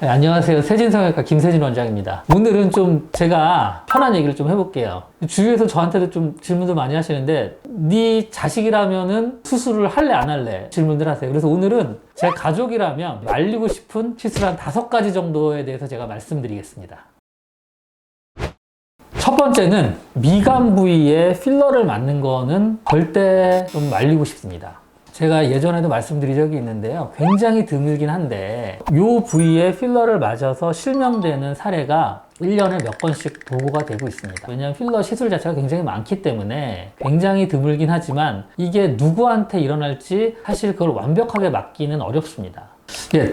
네, 안녕하세요. 세진성형외과 김세진 원장입니다. 오늘은 좀 제가 편한 얘기를 좀 해볼게요. 주위에서 저한테도 좀 질문들 많이 하시는데 네 자식이라면은 수술을 할래 안 할래 질문들 하세요. 그래서 오늘은 제 가족이라면 말리고 싶은 시술 한 5가지 정도에 대해서 제가 말씀드리겠습니다. 첫 번째는 미간 부위에 필러를 맞는 거는 절대 좀 말리고 싶습니다. 제가 예전에도 말씀드린 적이 있는데요. 굉장히 드물긴 한데 이 부위에 필러를 맞아서 실명되는 사례가 1년에 몇 번씩 보고가 되고 있습니다. 왜냐하면 필러 시술 자체가 굉장히 많기 때문에 굉장히 드물긴 하지만 이게 누구한테 일어날지 사실 그걸 완벽하게 막기는 어렵습니다.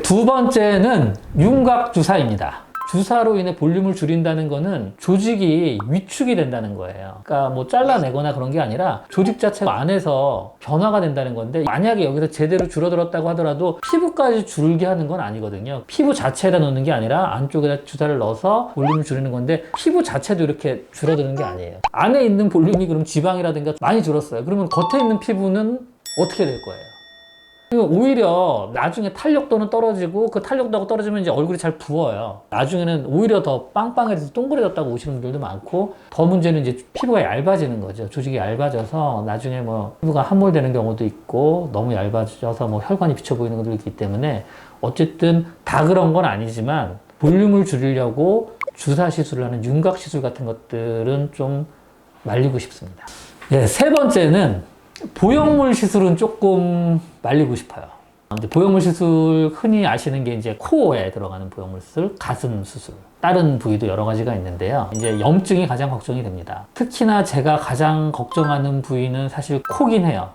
두 번째는 윤곽 주사입니다. 주사로 인해 볼륨을 줄인다는 거는 조직이 위축이 된다는 거예요. 그러니까 뭐 잘라내거나 그런 게 아니라 조직 자체가 안에서 변화가 된다는 건데 만약에 여기서 제대로 줄어들었다고 하더라도 피부까지 줄게 하는 건 아니거든요. 피부 자체에다 넣는 게 아니라 안쪽에다 주사를 넣어서 볼륨을 줄이는 건데 피부 자체도 이렇게 줄어드는 게 아니에요. 안에 있는 볼륨이 그럼 지방이라든가 많이 줄었어요. 그러면 겉에 있는 피부는 어떻게 될 거예요? 오히려 나중에 탄력도는 떨어지고 그 탄력도가 떨어지면 이제 얼굴이 잘 부어요. 나중에는 오히려 더 빵빵해져서 동그래졌다고 오시는 분들도 많고 더 문제는 이제 피부가 얇아지는 거죠. 조직이 얇아져서 나중에 뭐 피부가 함몰되는 경우도 있고 너무 얇아져서 뭐 혈관이 비쳐 보이는 것도 있기 때문에 어쨌든 다 그런 건 아니지만 볼륨을 줄이려고 주사 시술을 하는 윤곽 시술 같은 것들은 좀 말리고 싶습니다. 세 번째는 보형물 시술은 조금 말리고 싶어요. 보형물 시술 흔히 아시는 게 이제 코어에 들어가는 보형물 시술, 가슴 수술, 다른 부위도 여러 가지가 있는데요. 이제 염증이 가장 걱정이 됩니다. 특히나 제가 가장 걱정하는 부위는 사실 코긴 해요.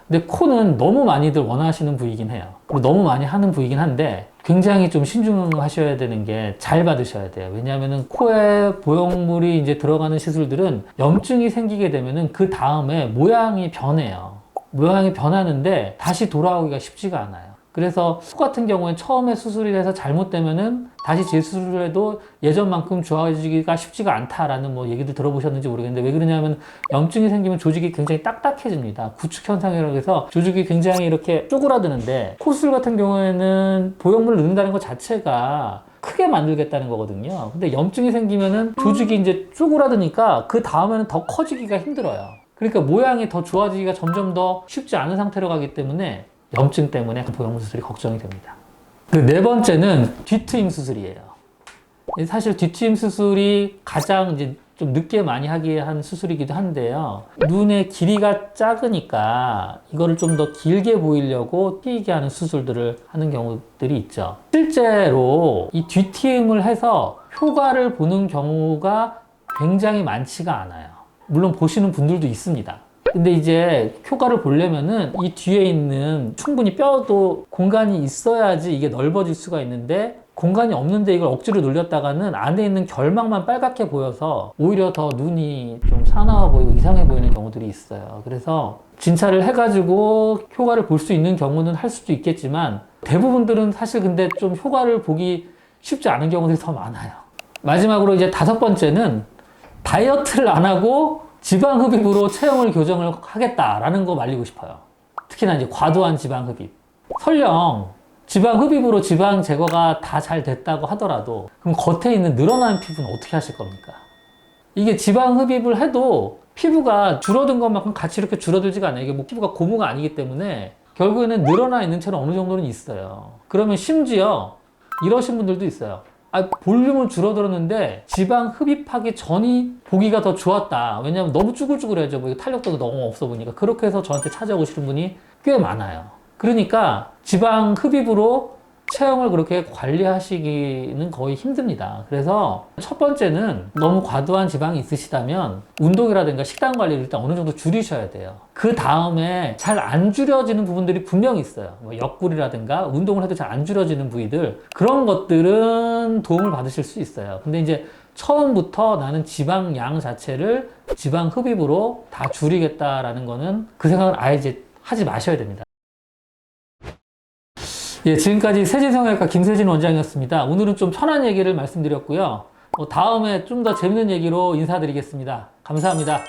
근데 코는 너무 많이들 원하시는 부위긴 해요. 그리고 너무 많이 하는 부위긴 한데 굉장히 좀 신중하셔야 되는 게 잘 받으셔야 돼요. 왜냐하면 코에 보형물이 이제 들어가는 시술들은 염증이 생기게 되면은 그 다음에 모양이 변해요. 모양이 변하는데 다시 돌아오기가 쉽지가 않아요. 그래서 코 같은 경우엔 처음에 수술이 돼서 잘못되면은 다시 재수술을 해도 예전만큼 좋아지기가 쉽지가 않다라는 뭐 얘기도 들어보셨는지 모르겠는데 왜 그러냐면 염증이 생기면 조직이 굉장히 딱딱해집니다. 구축 현상이라고 해서 조직이 굉장히 이렇게 쪼그라드는데 코수술 같은 경우에는 보형물을 넣는다는 것 자체가 크게 만들겠다는 거거든요. 근데 염증이 생기면은 조직이 이제 쪼그라드니까 그 다음에는 더 커지기가 힘들어요. 그러니까 모양이 더 좋아지기가 점점 더 쉽지 않은 상태로 가기 때문에 염증 때문에 보형물 수술이 걱정이 됩니다. 네 번째는 뒤트임 수술이에요. 사실 뒤트임 수술이 가장 이제 좀 늦게 많이 하게 한 수술이기도 한데요. 눈의 길이가 작으니까 이거를 좀 더 길게 보이려고 튀게 하는 수술들을 하는 경우들이 있죠. 실제로 이 뒤트임을 해서 효과를 보는 경우가 굉장히 많지가 않아요. 물론 보시는 분들도 있습니다. 근데 이제 효과를 보려면은 이 뒤에 있는 충분히 뼈도 공간이 있어야지 이게 넓어질 수가 있는데 공간이 없는데 이걸 억지로 눌렸다가는 안에 있는 결막만 빨갛게 보여서 오히려 더 눈이 좀 사나워 보이고 이상해 보이는 경우들이 있어요. 그래서 진찰을 해가지고 효과를 볼 수 있는 경우는 할 수도 있겠지만 대부분들은 사실 근데 좀 효과를 보기 쉽지 않은 경우들이 더 많아요. 마지막으로 이제 5번째는 다이어트를 안 하고 지방 흡입으로 체형을 교정을 하겠다라는 거 말리고 싶어요. 특히나 이제 과도한 지방 흡입. 설령 지방 흡입으로 지방 제거가 다 잘 됐다고 하더라도 그럼 겉에 있는 늘어난 피부는 어떻게 하실 겁니까? 이게 지방 흡입을 해도 피부가 줄어든 것만큼 같이 이렇게 줄어들지가 않아요. 이게 뭐 피부가 고무가 아니기 때문에 결국에는 늘어나 있는 채는 어느 정도는 있어요. 그러면 심지어 이러신 분들도 있어요. 볼륨은 줄어들었는데 지방 흡입하기 전이 보기가 더 좋았다. 왜냐면 너무 쭈글쭈글해져 보이고 탄력도가 너무 없어 보니까 그렇게 해서 저한테 찾아오시는 분이 꽤 많아요. 그러니까 지방 흡입으로 체형을 그렇게 관리하시기는 거의 힘듭니다. 그래서 첫 번째는 너무 과도한 지방이 있으시다면 운동이라든가 식단 관리를 일단 어느 정도 줄이셔야 돼요. 그 다음에 잘 안 줄여지는 부분들이 분명히 있어요. 뭐 옆구리라든가 운동을 해도 잘 안 줄여지는 부위들 그런 것들은 도움을 받으실 수 있어요. 근데 이제 처음부터 나는 지방 양 자체를 지방 흡입으로 다 줄이겠다라는 거는 그 생각을 아예 이제 하지 마셔야 됩니다. 지금까지 세진성형외과 김세진 원장이었습니다. 오늘은 좀 편한 얘기를 말씀드렸고요. 다음에 좀 더 재밌는 얘기로 인사드리겠습니다. 감사합니다.